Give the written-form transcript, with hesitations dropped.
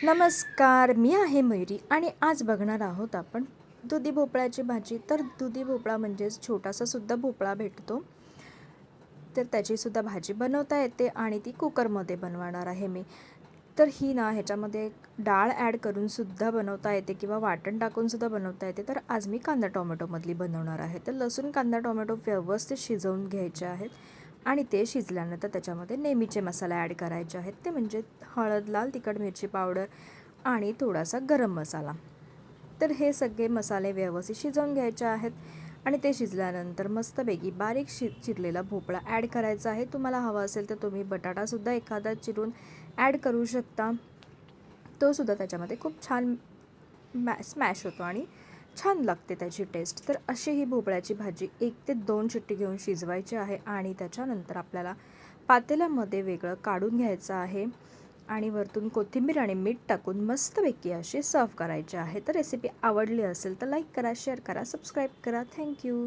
नमस्कार, मी आहे मयुरी आणि आज बघणार आहोत आपण दुधी भोपळ्याची भाजी. तर दुधी भोपळा म्हणजेच छोटासासुद्धा भोपळा भेटतो, तर त्याचीसुद्धा भाजी बनवता येते आणि ती कुकरमध्ये बनवणार आहे मी. तर ही ना ह्याच्यामध्ये एक डाळ ॲड करूनसुद्धा बनवता येते किंवा वाटण टाकूनसुद्धा बनवता येते. तर आज मी कांदा टोमॅटोमधली बनवणार आहे. तर लसूण कांदा टोमॅटो व्यवस्थित शिजवून घ्यायचे आहेत आणि ते शिजल्यानंतर त्याच्यामध्ये नेहमीचे मसाले ॲड करायचे आहेत. ते म्हणजे हळद, लाल तिखट, मिरची पावडर आणि थोडासा गरम मसाला. तर हे सगळे मसाले व्यवस्थित शिजवून घ्यायचे आहेत आणि ते शिजल्यानंतर मस्तपैकी बारीक चिरलेला भोपळा ॲड करायचा आहे. तुम्हाला हवा असेल तर तुम्ही बटाटासुद्धा एखादा चिरून ॲड करू शकता. तोसुद्धा त्याच्यामध्ये खूप छान स्मॅश होतो आणि छान लागते त्याची टेस्ट. तर अशी ही भोपळ्याची भाजी 1 ते 2 शिट्टी घेऊन शिजवायची आहे आणि त्याच्यानंतर आपल्याला पातेल्यामध्ये वेगळं काढून घ्यायचं आहे आणि वरतून कोथिंबीर आणि मीठ टाकून मस्तपैकी अशी सर्व करायची आहे. तर रेसिपी आवडली असेल तर लाईक करा, शेअर करा, सबस्क्राईब करा. थँक्यू.